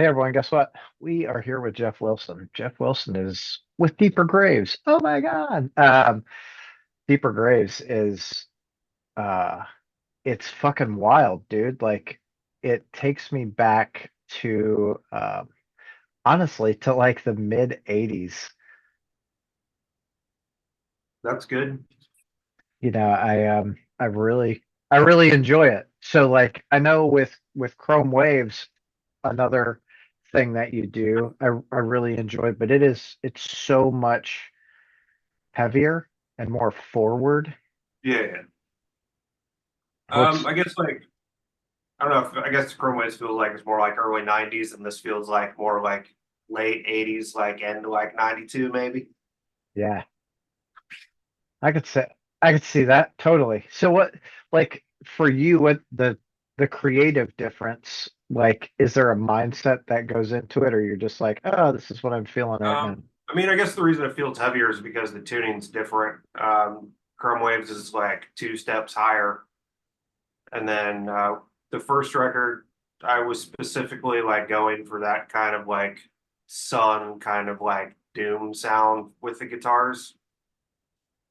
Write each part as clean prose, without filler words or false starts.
Hey everyone, guess what? We are here with Jeff Wilson. Jeff Wilson is with Deeper Graves. Oh my God. Deeper Graves is uh it's fucking wild, dude. Like it takes me back to honestly to like the mid 80s. That's good. I really enjoy it. So like I know with Chrome Waves, another thing that you do, I really enjoy, but it's so much heavier and more forward. Yeah. What's I guess I don't know if I guess Chrome Waves feels like it's more like early '90s, and this feels like more like late '80s, like end like '92 maybe. yeah, I could say I could see that totally. So what like for you, what the creative difference, like is there a mindset that goes into it or you're just like, oh, this is what I'm feeling right now? I mean, I guess the reason it feels heavier is because the tuning's different. Chrome Waves is like two steps higher, and then the first record, I was specifically like going for that kind of like sun kind of like doom sound with the guitars.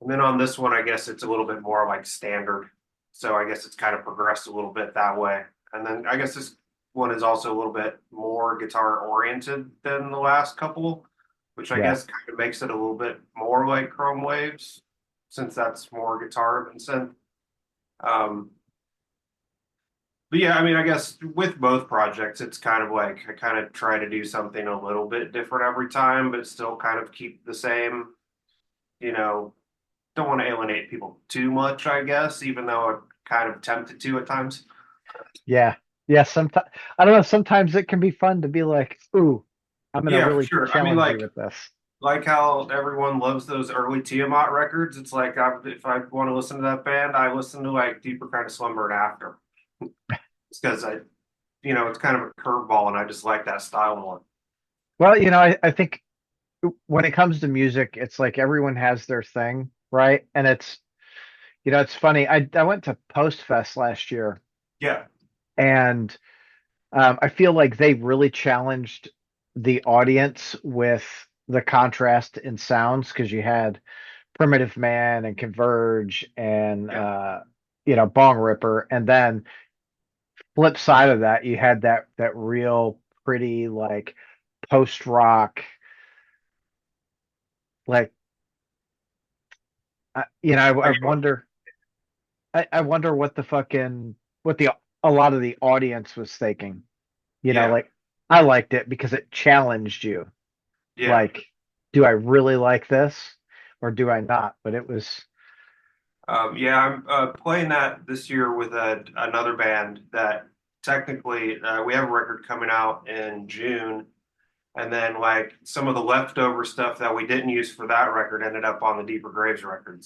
And then on this one, I guess it's a little bit more like standard. So I guess it's kind of progressed a little bit that way. And then I guess this one is also a little bit more guitar oriented than the last couple, which I Yeah, guess kind of makes it a little bit more like Chrome Waves, since that's more guitar than synth. Um, but yeah, I mean, I guess with both projects, it's kind of like I kind of try to do something a little bit different every time, but still kind of keep the same, you know, don't want to alienate people too much, I guess, even though I'm kind of tempted to at times. yeah, yeah. Sometimes I don't know, sometimes it can be fun to be like, ooh, I'm gonna Yeah, for really sure. I mean, challenge you with this. like how everyone loves those early Tiamat records. It's like if I want to listen to that band, I listen to like Deeper Kind of Slumber and After. It's because it's kind of a curveball, and I just like that style more. Well, I think when it comes to music, it's like everyone has their thing, right? And it's funny. I went to Post.Fest last year, Yeah, and I feel like they really challenged the audience with the contrast in sounds because you had Primitive Man and Converge and yeah, Bong Ripper, and then flip side of that, you had that real pretty like post rock, like I I get what- wonder. I wonder what the fucking what the a lot of the audience was thinking. yeah, Like I liked it because it challenged you. yeah. Like, do I really like this or do I not? But it was Yeah, I'm playing that this year with another band that technically we have a record coming out in June. And then like some of the leftover stuff that we didn't use for that record ended up on the Deeper Graves record.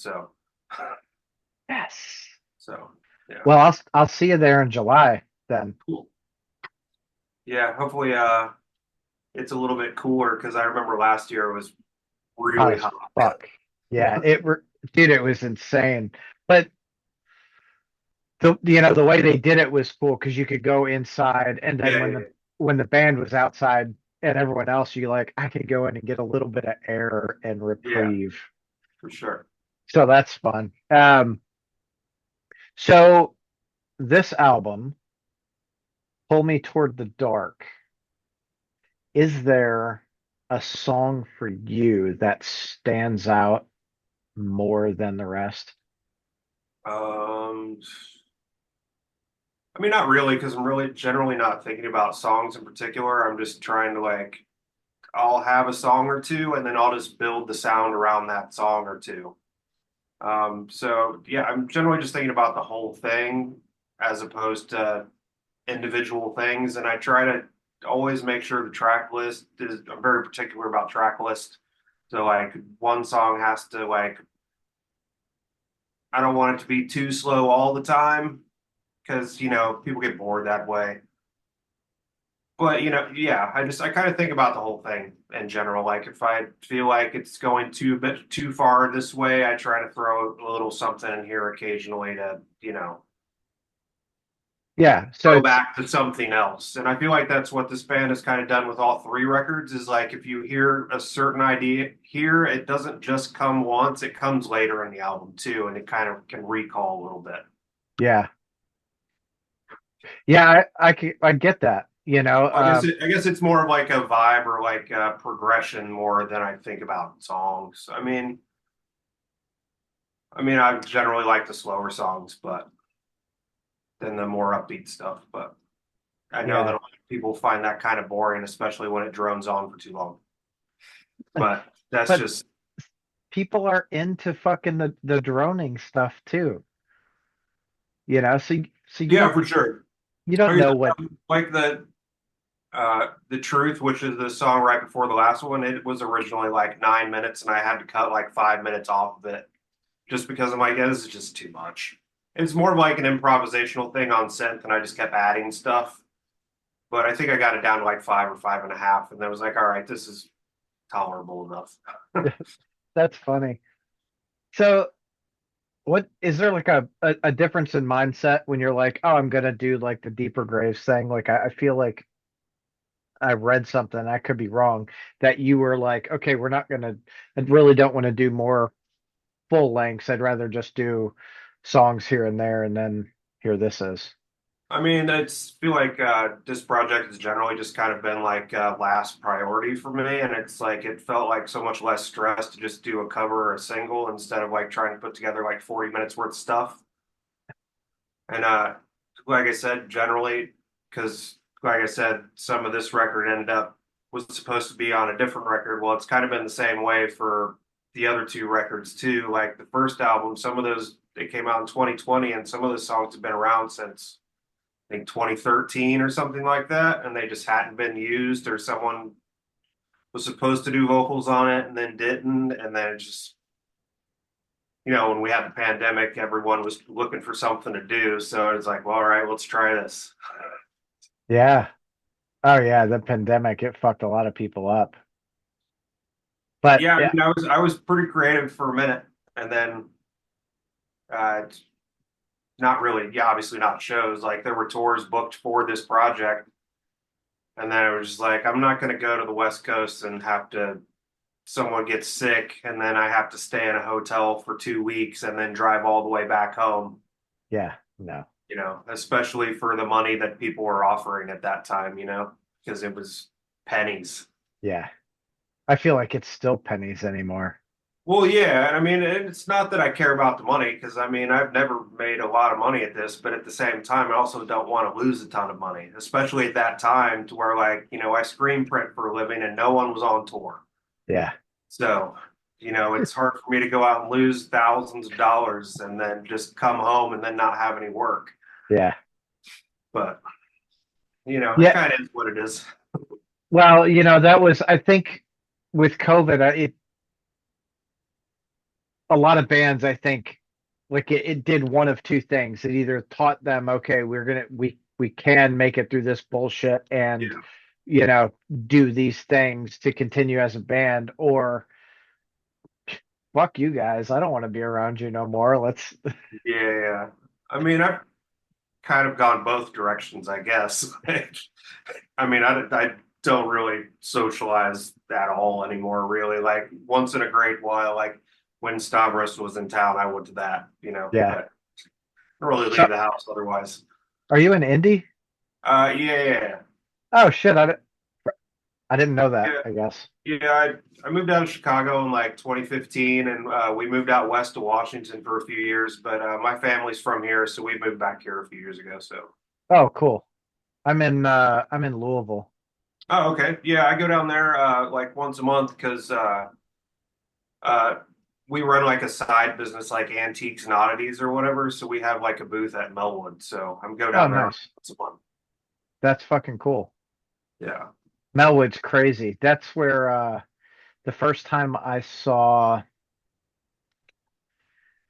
yes. So yeah, Well, I'll see you there in July then. cool. Yeah, hopefully it's a little bit cooler because I remember last year it was Hot really as hot. fuck. Yeah, Yeah. dude, it was insane. But the way they did it was cool because you could go inside, and then Yeah, when yeah, the band was outside and everyone else, you like I could go in and get a little bit of air and yeah, reprieve. for sure. So that's fun. So this album, Pull Me Toward the Dark, is there a song for you that stands out more than the rest? Um, I mean, not really, because I'm really generally not thinking about songs in particular. I'm just trying to like, I'll have a song or two, and then I'll just build the sound around that song or two. So yeah, I'm generally just thinking about the whole thing as opposed to individual things, and I try to always make sure the track list is. I'm very particular about track list. So like one song has to like I don't want it to be too slow all the time because people get bored that way. But yeah, I kind of think about the whole thing in general. Like if I feel like it's going too a bit too far this way, I try to throw a little something in here occasionally to Yeah. So go it's back to something else. And I feel like that's what this band has kind of done with all three records is like if you hear a certain idea here, it doesn't just come once, it comes later in the album too, and it kind of can recall a little bit. yeah. Yeah, I get that, you know. I guess it's more of like a vibe or like a progression more than I think about songs. I generally like the slower songs, but than the more upbeat stuff. But I know that Yeah. a lot of people find that kind of boring, especially when it drones on for too long. But that's But just people are into fucking the droning stuff too, you know. So yeah, for sure. you don't Like, know what. like the truth, which is the song right before the last one, it was originally like 9 minutes, and I had to cut like 5 minutes off of it just because I'm like, yeah, this is just too much. It's more of like an improvisational thing on synth, and I just kept adding stuff. But I think I got it down to like 5 or 5.5, and then I was like, all right, this is tolerable enough. That's funny. So what is there like a difference in mindset when you're like, oh, I'm gonna do like the deeper graves thing? Like I feel like I read something, I could be wrong, that you were like, okay, we're not gonna, I really don't want to do more full lengths. I'd rather just do songs here and there, and then here this is. I mean, it's feel like this project has generally just kind of been like last priority for me, and it's like it felt like so much less stress to just do a cover or a single instead of like trying to put together like 40 minutes worth of stuff. And like I said, generally, because like I said, some of this record ended up was supposed to be on a different record. Well, it's kind of been the same way for the other two records too. Like the first album, some of those they came out in 2020, and some of those songs have been around since I think 2013 or something like that, and they just hadn't been used, or someone was supposed to do vocals on it and then didn't, and then it just when we had the pandemic, everyone was looking for something to do, so it's like, well, all right, let's try this. Yeah. Oh yeah, the pandemic, it fucked a lot of people up. But Yeah, I yeah, mean, I was pretty creative for a minute, and then uh, not really, yeah, obviously not shows. Like there were tours booked for this project, and then it was just like, I'm not going to go to the West Coast and have to someone gets sick and then I have to stay in a hotel for 2 weeks and then drive all the way back home, yeah, no, especially for the money that people were offering at that time, because it was pennies. yeah. I feel like it's still pennies anymore. Well, yeah, I mean, it's not that I care about the money because I mean, I've never made a lot of money at this, but at the same time, I also don't want to lose a ton of money, especially at that time to where like, I screen print for a living and no one was on tour. Yeah, So, it's hard for me to go out and lose thousands of dollars and then just come home and then not have any work. yeah, But, it yeah. kind of is what it is. Well, that was, I think, with COVID, a lot of bands, I think, like it did one of two things. It either taught them, okay, we can make it through this bullshit and, Yeah. you know, do these things to continue as a band, or fuck you guys, I don't want to be around you no more. Let's, Yeah. I mean, I've kind of gone both directions, I guess. I mean, I don't really socialize at all anymore, really. Like once in a great while, like when Stavros was in town, I went to that, yeah. but I don't really So, leave the house otherwise. are you an indie? Yeah. Oh shit, I didn't know that, Yeah. I guess. Yeah, I moved out of Chicago in like 2015, and we moved out west to Washington for a few years. But my family's from here, so we moved back here a few years ago. So, Oh, cool. I'm in Louisville. oh, okay, yeah, I go down there like once a month because uh, we run like a side business, like antiques and oddities or whatever. So we have like a booth at Melwood. So I'm go Oh, down there nice. once a month. That's fucking cool. Yeah. Melwood's crazy. That's where the first time I saw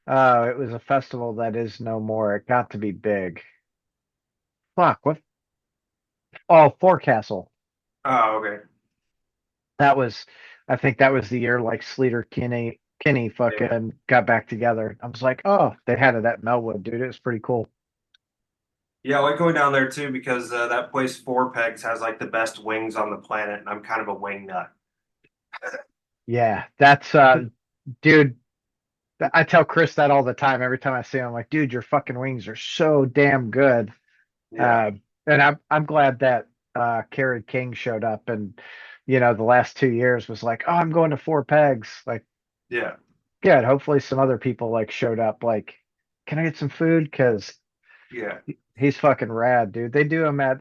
it was a festival that is no more. It got to be big. Fuck, what? Oh, Forecastle. Oh, okay. That was, I think that was the year like Sleater Kinney Yeah. fucking got back together. I was like, oh, they had it at Melwood, dude. It was pretty cool. Yeah, I like going down there too because that place Four Pegs has like the best wings on the planet, and I'm kind of a wing nut. Yeah, that's dude. I tell Chris that all the time. Every time I see him, I'm like, dude, your fucking wings are so damn good. Yeah, Uh, and I'm glad that Kerry King showed up and the last 2 years was like, oh, I'm going to Four Pegs. Like, yeah, good. Hopefully some other people like showed up. Like, can I get some food? Because yeah. he's fucking rad, dude. They do him at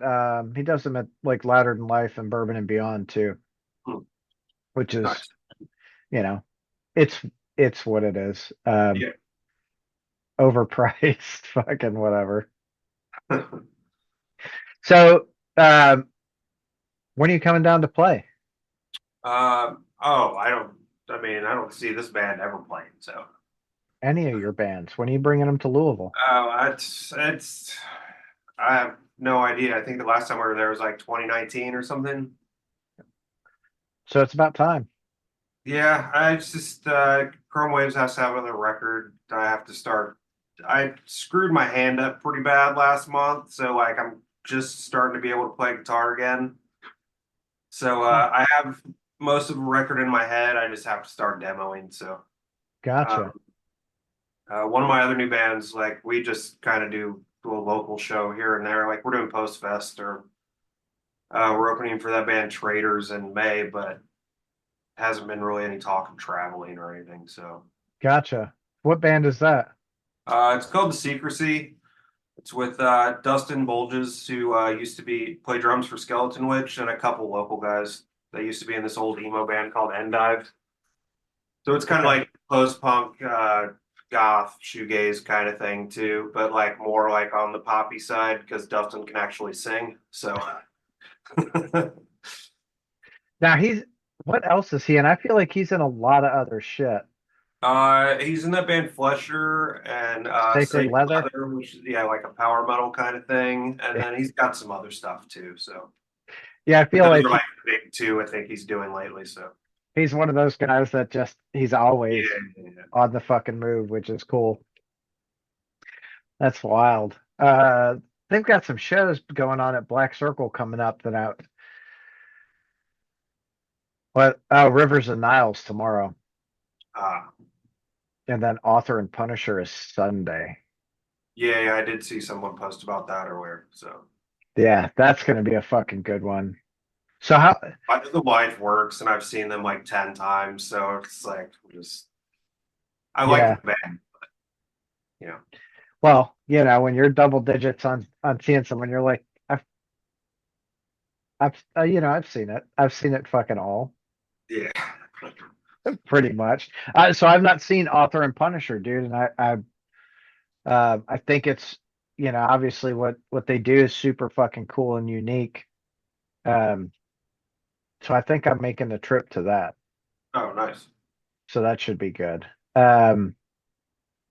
he does them at like Louder Than Life and Bourbon and Beyond too, Hmm, which is nice. you know it's it's what it is. Yeah. Overpriced, fucking whatever. So, when are you coming down to play? Oh, I don't. I mean, I don't see this band ever playing. So, Any of your bands? When are you bringing them to Louisville? it's. I have no idea. I think the last time we were there was like 2019 or something. So it's about time. Yeah, I just Chrome Waves has to have another record. I have to start. I screwed my hand up pretty bad last month, so like I'm just starting to be able to play guitar again. So Oh, I have most of the record in my head. I just have to start demoing. So gotcha. um, one of my other new bands, like we just kind of do a local show here and there. Like we're doing Post.Fest or we're opening for that band Traders in May, but hasn't been really any talk of traveling or anything. So Gotcha. What band is that? it's called The Secrecy. It's with Dustin Bulges, who used to be play drums for Skeleton Witch, and a couple local guys that used to be in this old emo band called Endive. So it's kind of Okay. like post-punk, goth, shoegaze kind of thing too, but like more like on the poppy side because Dustin can actually sing. So Now what else is he in? I feel like he's in a lot of other shit. he's in that band Flesher and Sacred Sacred Leather. Leather, which is yeah, like a power metal kind of thing. And Yeah, then he's got some other stuff too. So, yeah, I but feel those like are like the big two I think he's doing lately. So he's one of those guys that just he's always yeah. on the fucking move, which is cool. That's wild. They've got some shows going on at Black Circle coming up that out. What? Oh, Rivers and Niles tomorrow, Uh, and then Author and Punisher is Sunday. yeah, I did see someone post about that earlier. So Yeah, that's gonna be a fucking good one. So how? I know the wife works and I've seen them like 10 times. So it's like just I like Yeah. the band, you know. Well, when you're double digits on seeing someone, you're like, I've seen it. I've seen it fucking all, Yeah. pretty much. So I've not seen Author and Punisher, dude, and I think it's obviously what they do is super fucking cool and unique. Um, so I think I'm making the trip to that. Oh, nice. So that should be good. Um,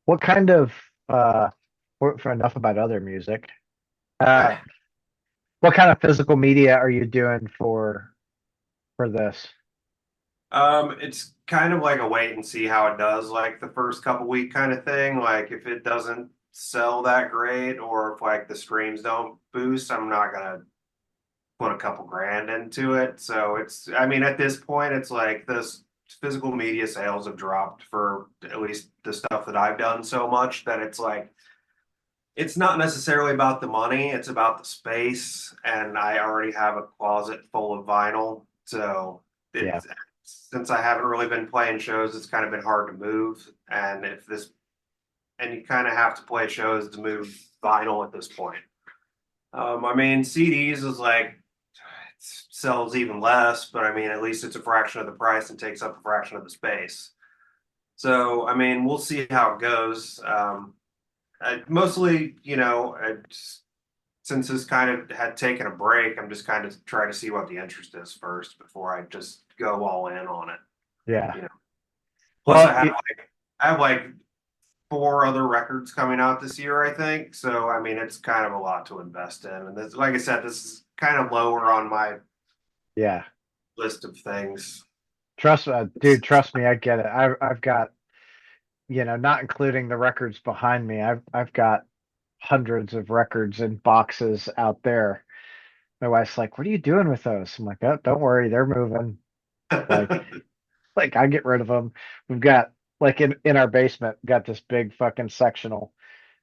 what kind of for enough about other music? Uh, what kind of physical media are you doing for this? It's kind of like a wait and see how it does, like the first couple week kind of thing. Like if it doesn't sell that great or if like the streams don't boost, I'm not gonna put a couple grand into it. So it's, I mean, at this point, it's like this physical media sales have dropped for at least the stuff that I've done so much that it's like it's not necessarily about the money, it's about the space. And I already have a closet full of vinyl. So Yeah, it's since I haven't really been playing shows, it's kind of been hard to move. And if this and you kind of have to play shows to move vinyl at this point. I mean, CDs is like it sells even less, but I mean, at least it's a fraction of the price and takes up a fraction of the space. So, I mean, we'll see how it goes. Mostly, since this kind of had taken a break, I'm just kind of trying to see what the interest is first before I just go all in on it. yeah. You know, plus Well, I have like four other records coming out this year, I think. So, I mean, it's kind of a lot to invest in. And this, like I said, this is kind of lower on my yeah. list of things. Dude, trust me, I get it. I've got, not including the records behind me. I've got hundreds of records in boxes out there. My wife's like, "What are you doing with those?" I'm like, "Oh, don't worry, they're moving." Like, like I get rid of them. We've got like in our basement, got this big fucking sectional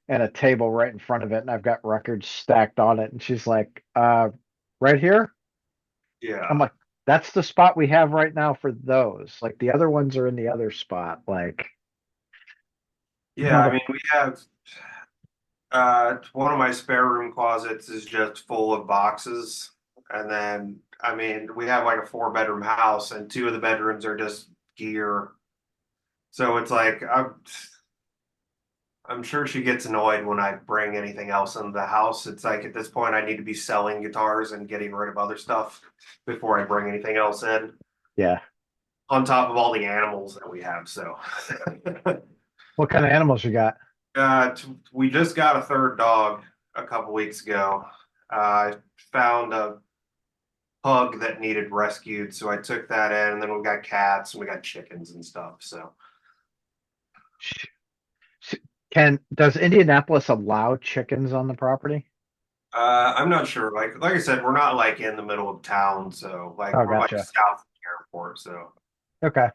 and a table right in front of it, and I've got records stacked on it. And she's like, right here?" I'm Yeah. like, "That's the spot we have right now for those. Like the other ones are in the other spot." Like, Yeah, I mother, mean, we have one of my spare room closets is just full of boxes. And then, I mean, we have like a four-bedroom house, and two of the bedrooms are just gear. So it's like I'm sure she gets annoyed when I bring anything else into the house. It's like at this point I need to be selling guitars and getting rid of other stuff before I bring anything else in, yeah. on top of all the animals that we have. So What kind of animals you got? we just got a third dog a couple weeks ago. I found a pug that needed rescued, so I took that in, and then we got cats and we got chickens and stuff. So Sh- Can does Indianapolis allow chickens on the property? I'm not sure. Like I said, we're not like in the middle of town, so like Oh, we're like gotcha. south of the airport. So Okay.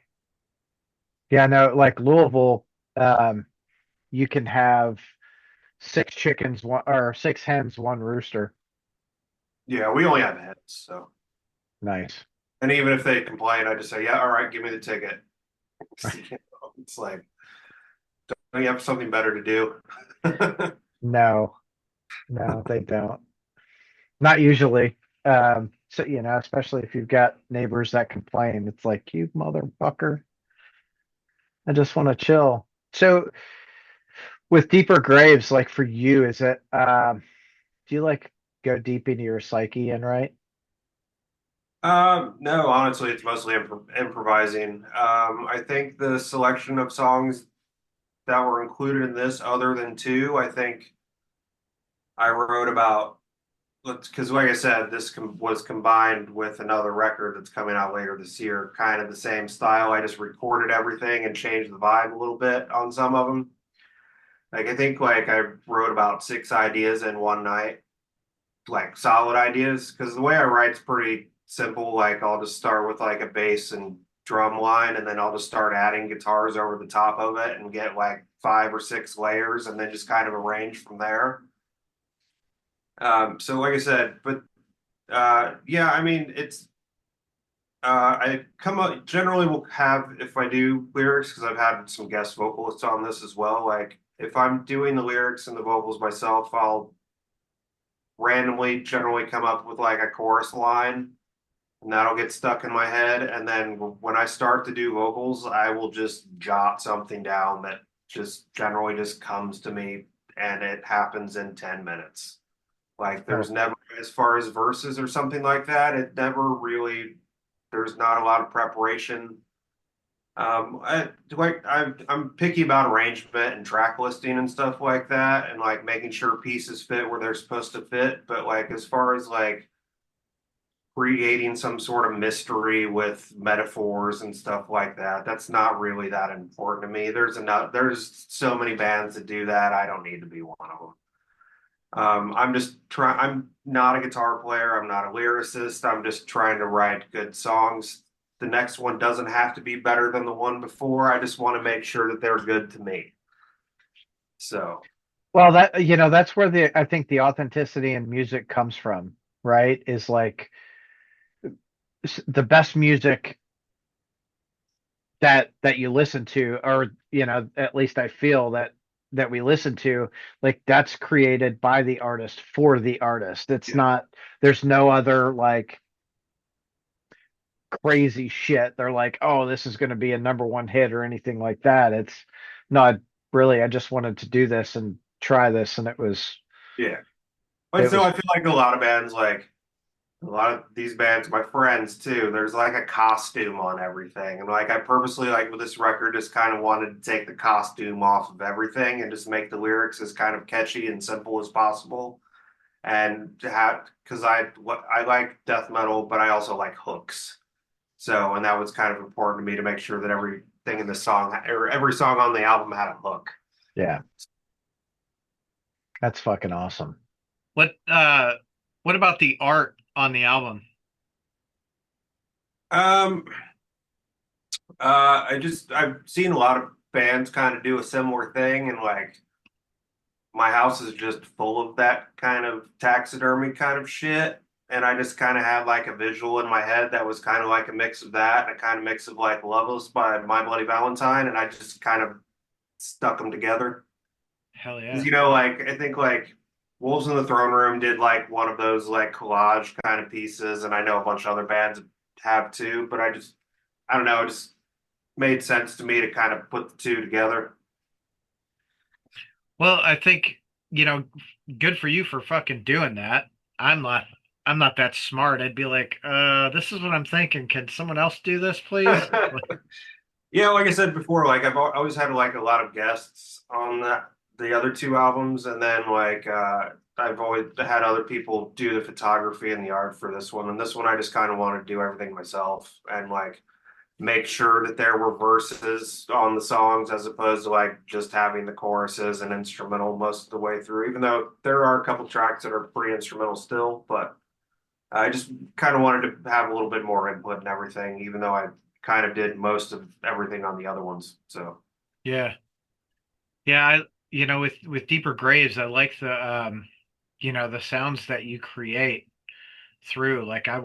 Yeah, no, like Louisville, um, you can have six chickens, one or six hens, one rooster. yeah, we only have hens. So Nice. and even if they complain, I just say, yeah, all right, give me the ticket. It's like, don't you have something better to do? No, no, they don't. Not usually. So especially if you've got neighbors that complain, it's like, you motherfucker, I just want to chill. So with deeper graves, like for you, is it do you like go deep into your psyche and write? No, honestly, it's mostly improvising. I think the selection of songs that were included in this, other than two, I think I wrote about, because like I said, this was combined with another record that's coming out later this year, kind of the same style. I just recorded everything and changed the vibe a little bit on some of them. Like I think like I wrote about six ideas in one night, like solid ideas, because the way I write's pretty simple. Like I'll just start with like a bass and drum line, and then I'll just start adding guitars over the top of it and get like five or six layers, and then just kind of arrange from there. So like I said, but yeah, I mean it's I come up generally will have if I do lyrics because I've had some guest vocalists on this as well. Like if I'm doing the lyrics and the vocals myself, I'll randomly generally come up with like a chorus line and that'll get stuck in my head. And then when I start to do vocals, I will just jot something down that just generally just comes to me and it happens in 10 minutes. Like Oh, there's never, as far as verses or something like that, it never really, there's not a lot of preparation. I'm picky about arrangement and track listing and stuff like that, and like making sure pieces fit where they're supposed to fit. But like as far as like creating some sort of mystery with metaphors and stuff like that, that's not really that important to me. There's so many bands that do that. I don't need to be one of them. I'm not a guitar player. I'm not a lyricist. I'm just trying to write good songs. The next one doesn't have to be better than the one before. I just want to make sure that they're good to me. So, well, that's where I think the authenticity in music comes from, right? Is like the best music that you listen to, or at least I feel that we listen to, like that's created by the artist for the artist. It's yeah, not, there's no other like crazy shit. They're like, oh, this is going to be a number one hit or anything like that. It's not really, I just wanted to do this and try this, and yeah. But it so was I feel like a lot of bands, like a lot of these bands, my friends too, there's like a costume on everything. And like I purposely, like with this record, just kind of wanted to take the costume off of everything and just make the lyrics as kind of catchy and simple as possible. And to have, because I like death metal, but I also like hooks. So, and that was kind of important to me to make sure that everything in the song or every song on the album had a hook. yeah. That's fucking awesome. What uh what about the art on the album? Um, I've seen a lot of bands kind of do a similar thing, and like my house is just full of that kind of taxidermy kind of shit. And I just kind of had like a visual in my head that was kind of like a mix of that, a kind of mix of like Loveless by My Bloody Valentine, and I just kind of stuck them together. Hell Because yeah. like I think like Wolves in the Throne Room did like one of those like collage kind of pieces, and I know a bunch of other bands have too, but I don't know, it just made sense to me to kind of put the two together. Well, I think, you know, good for you for fucking doing that. I'm not I'm not that smart. I'd be like, this is what I'm thinking. Can someone else do this, please? Yeah, like I said before, like always had like a lot of guests on the other two albums, and then like I've always had other people do the photography and the art for this one, and this one I just kind of want to do everything myself and like make sure that there were verses on the songs as opposed to like just having the choruses and instrumental most of the way through, even though there are a couple tracks that are pretty instrumental still, but I just kind of wanted to have a little bit more input and everything, even though I kind of did most of everything on the other ones. So Yeah. Yeah, with Deeper Graves, I like the sounds that you create through. Like I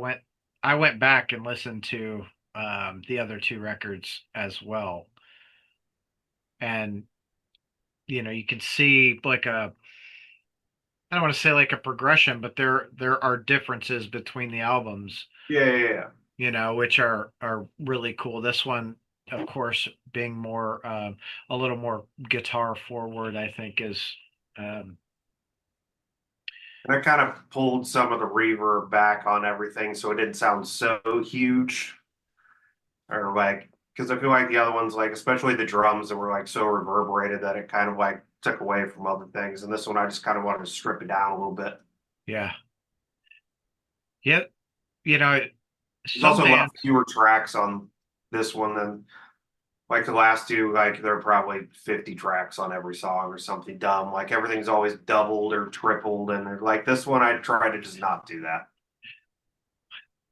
went back and listened to the other two records as well. And you can see like a I don't want to say like a progression, but there are differences between the albums, yeah, yeah, yeah. which are really cool. This one, of course, being more a little more guitar forward, I think is um, And I kind of pulled some of the reverb back on everything so it didn't sound so huge or like because I feel like the other ones, like especially the drums that were like so reverberated that it kind of like took away from other things. And this one I just kind of wanted to strip it down a little bit. yeah. Yep. You know, There's some also a lot bands, fewer tracks on this one than like the last two. Like there are probably 50 tracks on every song or something dumb. Like everything's always doubled or tripled, and like this one, I try to just not do that.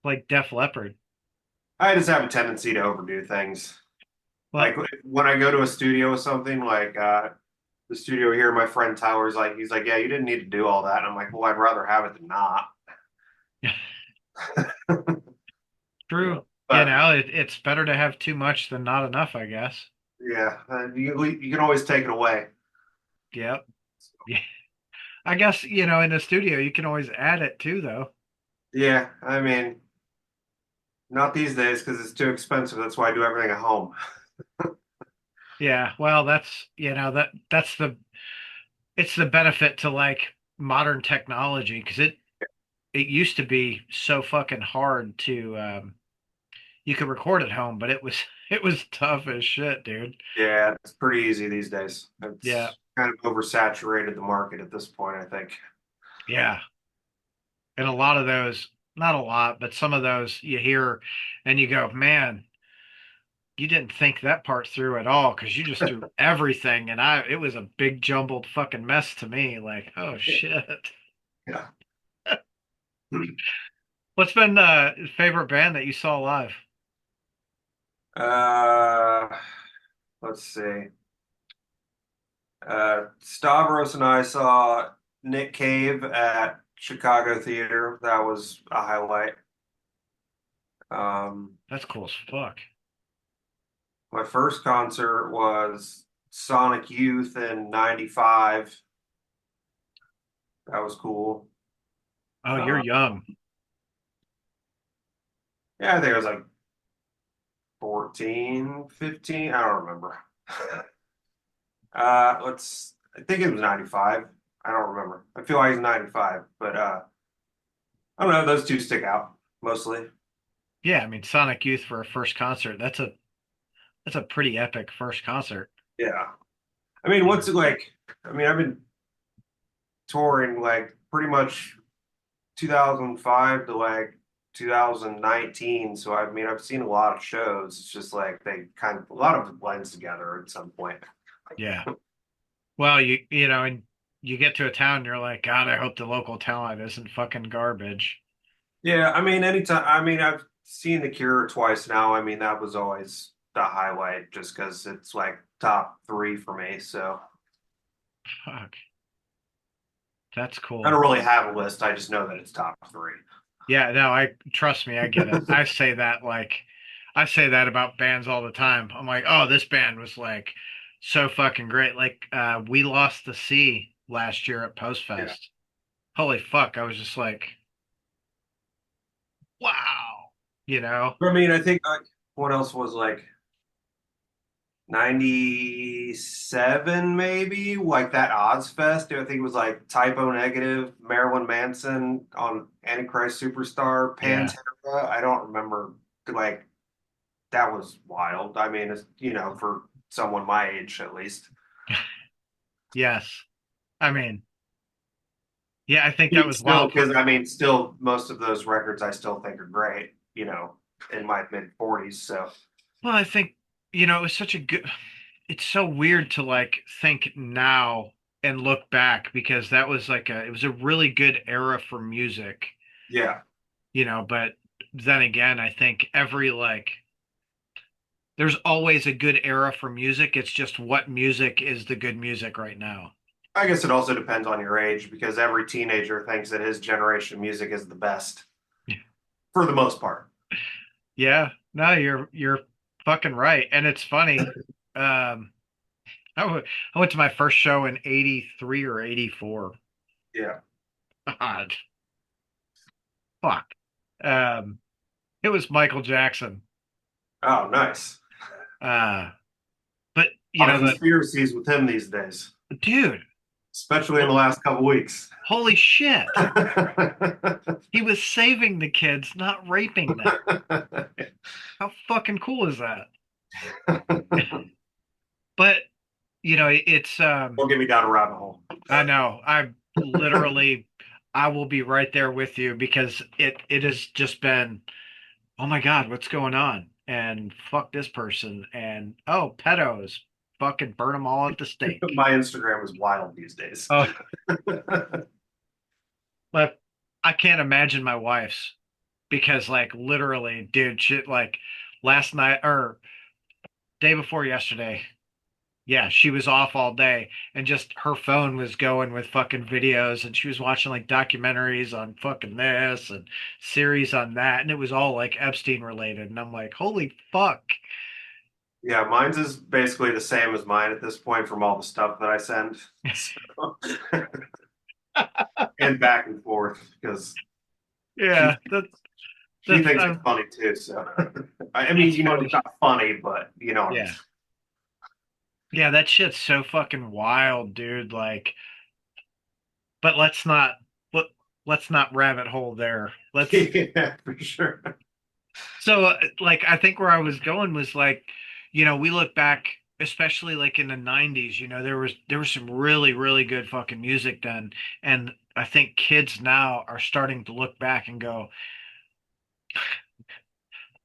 like Def Leppard. I just have a tendency to overdo things. Well, Like when I go to a studio or something, like the studio here, my friend Tyler's like, he's like, yeah, you didn't need to do all that. And I'm like, well, I'd rather have it than not. You know, true. but It's better to have too much than not enough, I guess. yeah, you can always take it away. Yep. Yeah. I guess, in the studio, you can always add it too, though. Yeah, I mean, not these days because it's too expensive. That's why I do everything at home. Yeah. Well, it's the benefit to like modern technology because it used to be so fucking hard to, you could record at home, but it was tough as shit, dude. Yeah, it's pretty easy these days. Yeah. It's kind of oversaturated the market at this point, I think. Yeah. And a lot of those, not a lot, but some of those you hear and you go, man, you didn't think that part through at all because you just threw everything. And it was a big jumbled fucking mess to me. Like, oh shit. Yeah. What's been favorite band that you saw live? Uh, let's see. Stavros and I saw Nick Cave at Chicago Theater. That was a highlight. Um, That's cool as fuck. my first concert was Sonic Youth in '95. That was cool. Oh, you're Uh, young. yeah, I think it was like 14, 15. I don't remember. I think it was '95. I don't remember. I feel like it's '95, but I don't know. Those two stick out mostly. Yeah, I mean Sonic Youth for a first concert. That's a pretty epic first concert. Yeah. I mean, Yeah. what's it like? I mean, I've been touring like pretty much 2005 to like 2019. So I mean, I've seen a lot of shows. It's just like they kind of a lot of it blends together at some point. Yeah. Well, and you get to a town and you're like, God, I hope the local talent isn't fucking garbage. Yeah, I mean, anytime. I mean, I've seen The Cure twice now. I mean, that was always the highlight, just because it's like top three for me. So Fuck. That's I cool. don't really have a list. I just know that it's top three. Yeah, no, I trust me, I get it. I say that about bands all the time. I'm like, oh, this band was like so fucking great. Like We Lost the Sea last year at Yeah. Post.Fest. Holy fuck, I was just like, wow, you know? I mean, I think like what else was like 97 maybe like that Ozfest. I think it was like Typo Negative, Marilyn Manson on Antichrist Superstar, Yeah. Pantera. I don't remember like that was wild. I mean, it's for someone my age at least. Yes. I mean, yeah, I think that was Still, wild because for I mean, still most of those records I still think are great. In my mid 40s. So well, I think, it was such a good it's so weird to like think now and look back because that was it was a really good era for music, yeah, but then again, I think there's always a good era for music. It's just what music is the good music right now. I guess it also depends on your age because every teenager thinks that his generation music is the best for the most part. Yeah, no, you're fucking right. And it's funny. Um, I went to my first show in 83 or 84. Yeah. God, fuck. Um, it was Michael Jackson. Oh, nice. Uh, but A lot of conspiracies with him these days, dude, especially in the last couple weeks. holy shit. He was saving the kids, not raping them. How fucking cool is that? But, it's Don't get me down a rabbit hole. I know. I will be right there with you because it has just been, oh my God, what's going on? And fuck this person. And oh, pedos, fucking burn them all at the stake. My Instagram is wild these days. Oh, but I can't imagine my wife's because like literally, dude, shit like last night or day before yesterday. Yeah, she was off all day and just her phone was going with fucking videos and she was watching like documentaries on fucking this and series on that and it was all like Epstein related and I'm like, "Holy fuck." Yeah, mine's is basically the same as mine at this point from all the stuff that I send. So, and back and forth because she Yeah, she that's thinks it's funny too. So I mean, that's funny. it's not funny, but you know what I'm Yeah. Yeah, that shit's so fucking wild, dude. Like, but let, let's not rabbit hole there. Let's saying. Yeah, for sure. So, like, I think where I was going was like, we look back, especially like in the 90s, there was some really, really good fucking music then. And I think kids now are starting to look back and go,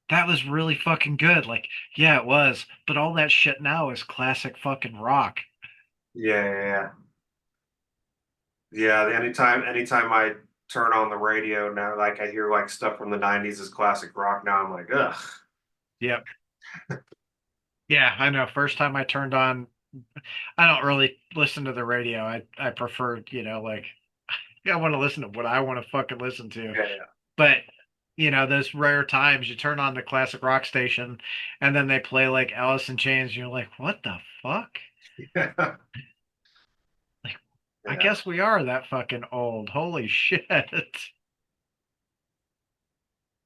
that was really fucking good. Like, yeah, it was, but all that shit now is classic fucking rock. Yeah, yeah, yeah. Yeah, anytime I turn on the radio now, like I hear like stuff from the 90s as classic rock now, I'm like, ugh. Yep. Yeah, I know. First time I turned on, I don't really listen to the radio. I prefer, like I want to listen to what I want to fucking listen to. Yeah, But those rare times you turn on the classic rock station and then they play like Alice in Chains, and you're like, what the fuck? yeah. Like, I Yeah. guess we are that fucking old. Holy shit.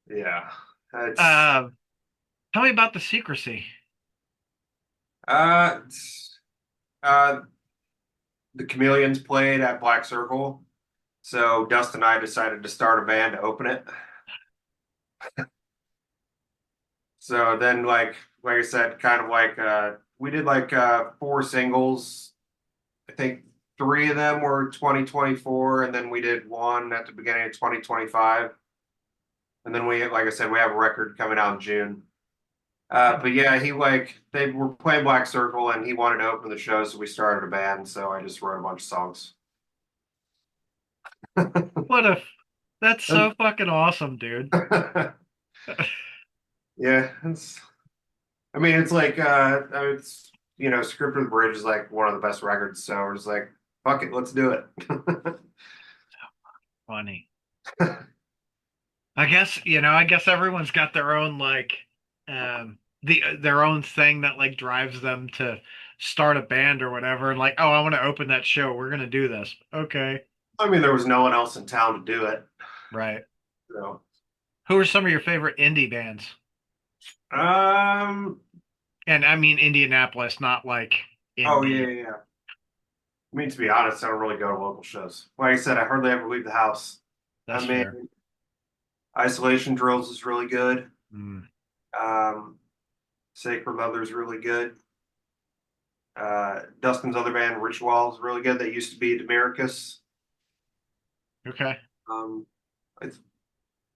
Yeah. It's Uh, tell me about the secrecy. uh uh the Chameleons played at Black Circle. So Dustin and I decided to start a band to open it. So then like I said, kind of like we did like four singles. I think three of them were 2024, and then we did one at the beginning of 2025. And then like I said, we have a record coming out in June. But yeah, they were playing Black Circle and he wanted to open the show, so we started a band. So I just wrote a bunch of songs. What a that's so fucking awesome, dude. Yeah, I mean, it's like, it's, Script of the Bridge is like one of the best records. So we're just like, fuck it, let's do it. Funny. I guess everyone's got their own like their own thing that like drives them to start a band or whatever and like, oh, I want to open that show. We're gonna do this. Okay. I mean, there was no one else in town to do it. Right. So, Who are some of your favorite indie bands? um, And I mean Indianapolis, not like oh yeah, indie. yeah, yeah. I mean, to be honest, I don't really go to local shows. Like I said, I hardly ever leave the house. I That's mean, fair. Isolation Drills is really good. Mm, Um, Sacred Leather is really good. Dustin's other band, Ritual, is really good. They used to be Demericus. okay. Um, it's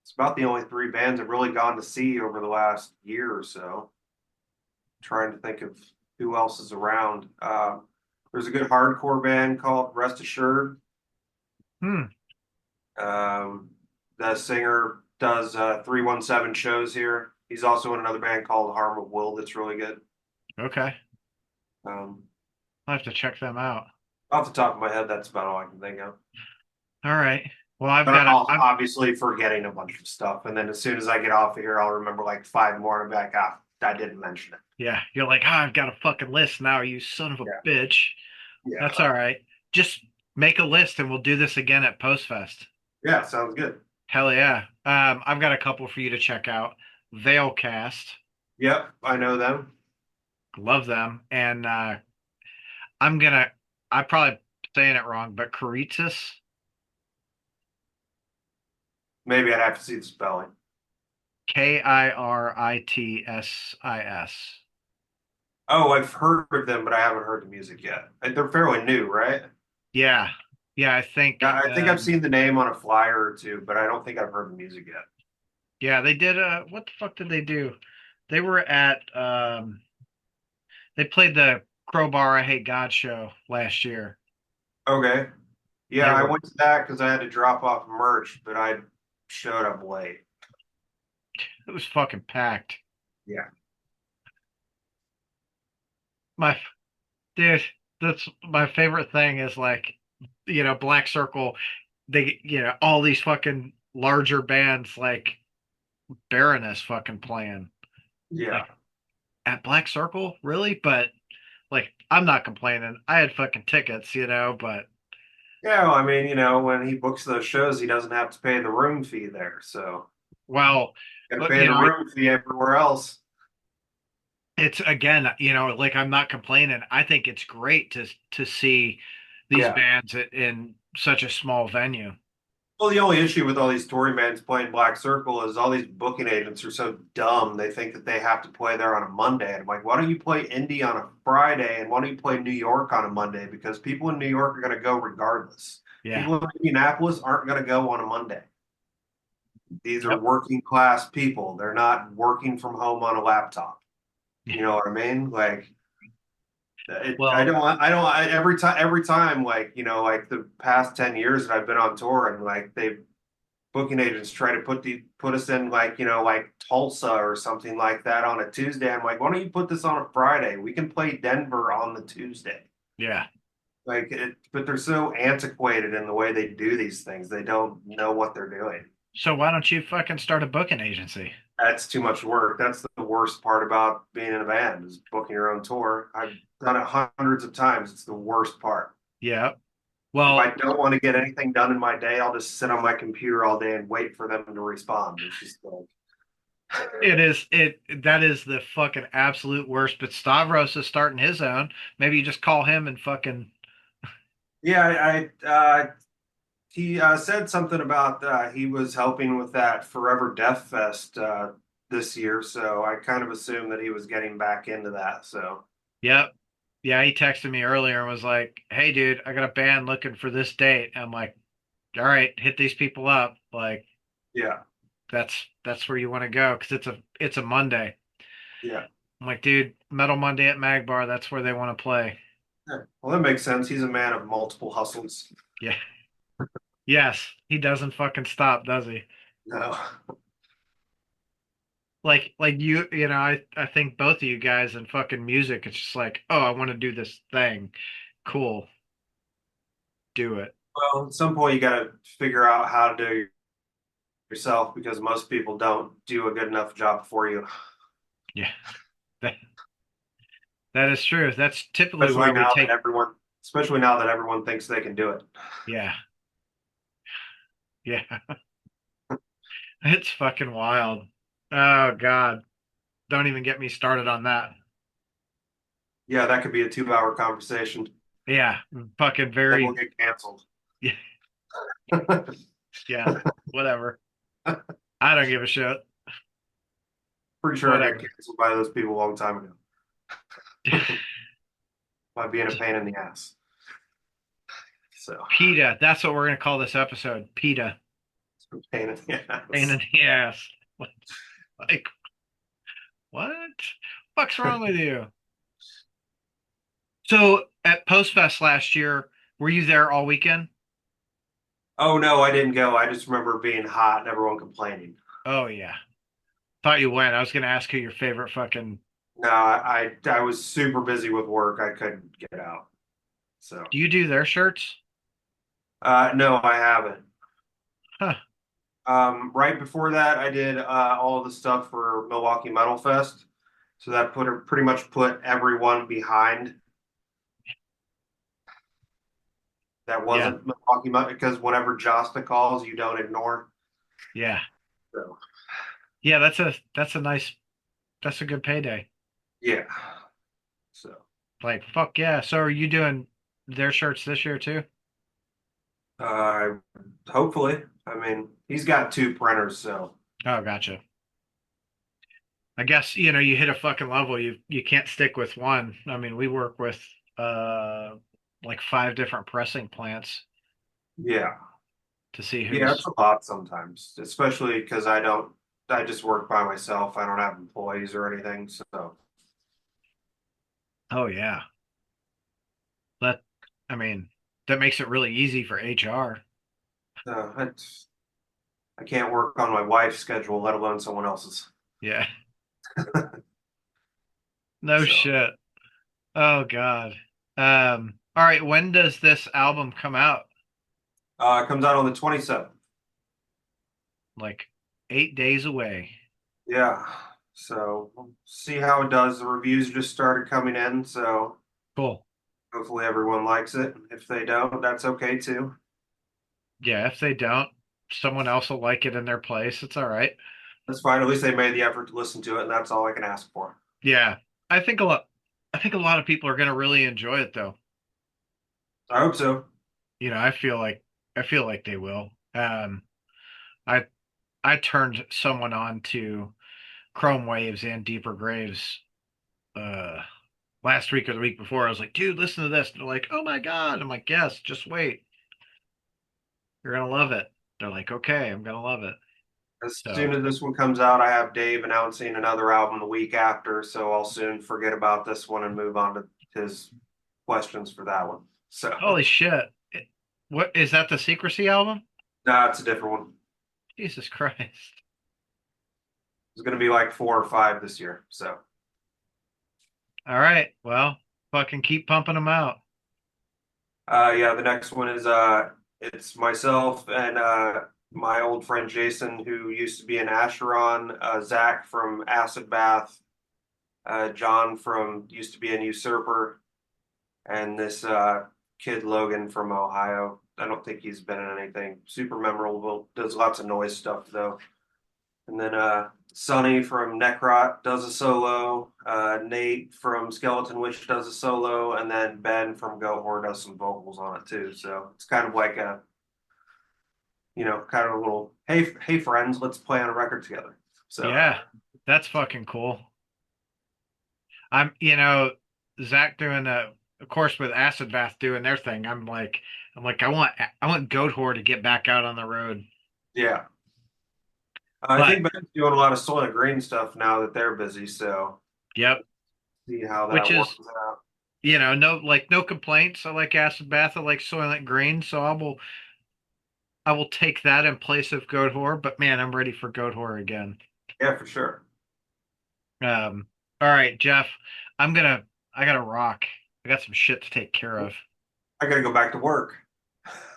it's about the only three bands I've really gone to see over the last year or so. Trying to think of who else is around. There's a good hardcore band called Rest Assured. Hmm. Um, the singer does 317 shows here. He's also in another band called Harm of Will that's really good. Okay. Um, I'll have to check them out. Off the top of my head, that's about all I can think of. All right. Well, I've But got I'm to also I'm obviously forgetting a bunch of stuff. And then as soon as I get off of here, I'll remember like five more and be like, ah, I didn't mention it. yeah, you're like, I've got a fucking list now, you son of a Yeah. bitch. That's Yeah. all right. Just make a list and we'll do this again at Postfest. Yeah. Sounds good. Hell yeah. I've got a couple for you to check out. Veilcast, Yep. I know them. love them. And I'm gonna, I'm probably saying it wrong, but Caritas, Maybe I'd have to see the spelling. Kiritis. Oh, I've heard of them, but I haven't heard the music yet. They're fairly new, right? Yeah, yeah, I think, Yeah, I think I've seen the name on a flyer or two, but I don't think I've heard the music yet. yeah, they did. What the fuck did they do? They were at, they played the Crowbar I Hate God show last year. Okay. Yeah, They I were, went to that because I had to drop off merch, but I showed up late. it was fucking packed. Yeah. My dude, that's my favorite thing is like, Black Circle, all these fucking larger bands like Baroness fucking playing. Yeah. Like at Black Circle, really? But like I'm not complaining. I had fucking tickets, but Yeah, well, I mean, when he books those shows, he doesn't have to pay the room fee there. So, well, got to but, pay the room fee everywhere else. it's again, like I'm not complaining. I think it's great to see these Yeah. bands in such a small venue. Well, the only issue with all these touring bands playing Black Circle is all these booking agents are so dumb. They think that they have to play there on a Monday. And I'm like, why don't you play Indy on a Friday and why don't you play New York on a Monday? Because people in New York are going to go regardless. Yeah. People in Indianapolis aren't going to go on a Monday. These are Yep. working class people. They're not working from home on a laptop. You know what I mean? Like, I Well, don't, I don't, every time, like, like the past 10 years that I've been on tour and like they booking agents try to put us in like like Tulsa or something like that on a Tuesday. I'm like, why don't you put this on a Friday? We can play Denver on the Tuesday. yeah. But they're so antiquated in the way they do these things. They don't know what they're doing. So why don't you fucking start a booking agency? That's too much work. That's the worst part about being in a band is booking your own tour. I've done it hundreds of times. It's the worst part. Yeah. If I Well, don't want to get anything done in my day, I'll just sit on my computer all day and wait for them to respond. It's just like, that is the fucking absolute worst. But Stavros is starting his own. Maybe you just call him and fucking yeah, he said something about he was helping with that Forever Death Fest this year, so I kind of assumed that he was getting back into that. So yep. Yeah, he texted me earlier and was like, "Hey, dude, I got a band looking for this date." I'm like, "All right, hit these people up." Like, yeah, that's where you want to go because it's a Monday. yeah, I'm like, dude, Metal Monday at Magbar. That's where they want to play. yeah. Well, that makes sense. He's a man of multiple hustles. Yeah. Yes, he doesn't fucking stop, does he? No. Like I think both of you guys in fucking music, it's just like, oh, I want to do this thing. Cool, do it. Well, at some point you got to figure out how to do it yourself because most people don't do a good enough job for you. Yeah, that that is true. That's typically Especially why we now that take. everyone thinks they can do it. Yeah, yeah, it's fucking wild. Oh God, don't even get me started on that. Yeah, that could be a 2 hour conversation. Yeah, fucking Then we'll very. get canceled. Yeah, yeah, whatever. I don't give a shit. Pretty sure I got Whatever. canceled by those people a long time ago by being a pain in the ass. So, PETA. That's what we're gonna call this episode. PETA. pain in the Pain ass. in the ass. Like what? What's wrong with you? So at Post-Fest last year, were you there all weekend? Oh no, I didn't go. I just remember being hot and everyone complaining. Oh yeah. Thought you went. I was gonna ask who your favorite fucking. No, I was super busy with work. I couldn't get out. So, Do you do their shirts? no, I haven't. Huh. Right before that, I did all of the stuff for Milwaukee Metal Fest. So that pretty much put everyone behind that Yeah. wasn't Milwaukee Metal because whenever Josta calls, you don't ignore. Yeah. So Yeah, that's a good payday. yeah. So Like fuck yeah. So are you doing their shirts this year too? uh, hopefully, I mean, he's got two printers, so Oh, gotcha. I guess, you hit a fucking level. You can't stick with one. I mean, we work with uh like five different pressing plants yeah, to see yeah, who's. it's a lot sometimes, especially because I don't. I just work by myself. I don't have employees or anything, so Oh yeah. That I mean, that makes it really easy for HR. it's, I can't work on my wife's schedule, let alone someone else's. Yeah. No So shit. Oh God. All right, when does this album come out? it comes out on the 27th. Like 8 days away. Yeah. So we'll see how it does. The reviews just started coming in, so Cool. hopefully everyone likes it. If they don't, that's okay too. Yeah, if they don't, someone else will like it in their place. It's all right. That's fine. At least they made the effort to listen to it, and that's all I can ask for. Yeah. I think a lot I think a lot of people are gonna really enjoy it though. I hope so. I feel like they will. I I turned someone on to Chrome Waves and Deeper Graves uh last week or the week before. I was like, dude, listen to this. And they're like, oh my God. I'm like, yes, just wait. You're gonna love it. They're like, okay, I'm gonna love it. As So, soon as this one comes out, I have Dave announcing another album the week after, so I'll soon forget about this one and move on to his questions for that one. So, holy shit. What is that, the Secrecy album? nah, it's a different one. Jesus Christ. It's going to be like 4 or 5 this year. So, All right. Well, fucking keep pumping them out. yeah, the next one is it's myself and my old friend Jason, who used to be in Asheron, Zach from Acid Bath, John from used to be in Usurper, and this kid Logan from Ohio. I don't think he's been in anything super memorable. Does lots of noise stuff though. And then Sonny from Necrot does a solo. Nate from Skeleton Witch does a solo, and then Ben from Goatwhore does some vocals on it too. So it's kind of like a, kind of a little hey friends, let's play on a record together. So Yeah, that's fucking cool. Zach doing of course, with Acid Bath doing their thing. I'm like, I want Goat Whore to get back out on the road. yeah, I But think Ben's doing a lot of Soil Green stuff now that they're busy. So yep, see how which that is works out. no complaints. I like Acid Bath. I like Soylent Green. So I will take that in place of Goat Whore, but man, I'm ready for Goat Whore again. Yeah, for sure. All right, Jeff, I'm gonna I gotta rock. I got some shit to take care of. I gotta go back to work.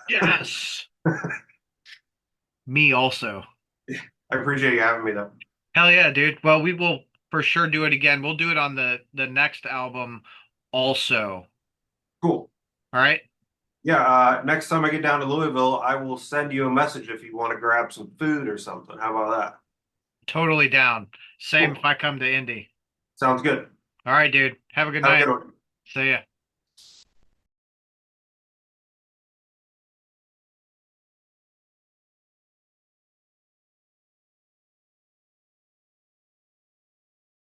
Yes. Me also. I appreciate you having me though. Hell yeah, dude. Well, we will for sure do it again. We'll do it on the next album also. Cool. All right? Yeah, next time I get down to Louisville, I will send you a message if you want to grab some food or something. How about that? Totally down. Same Cool. if I come to Indy. Sounds good. All right, dude. Have a good Have a night. good one. See ya.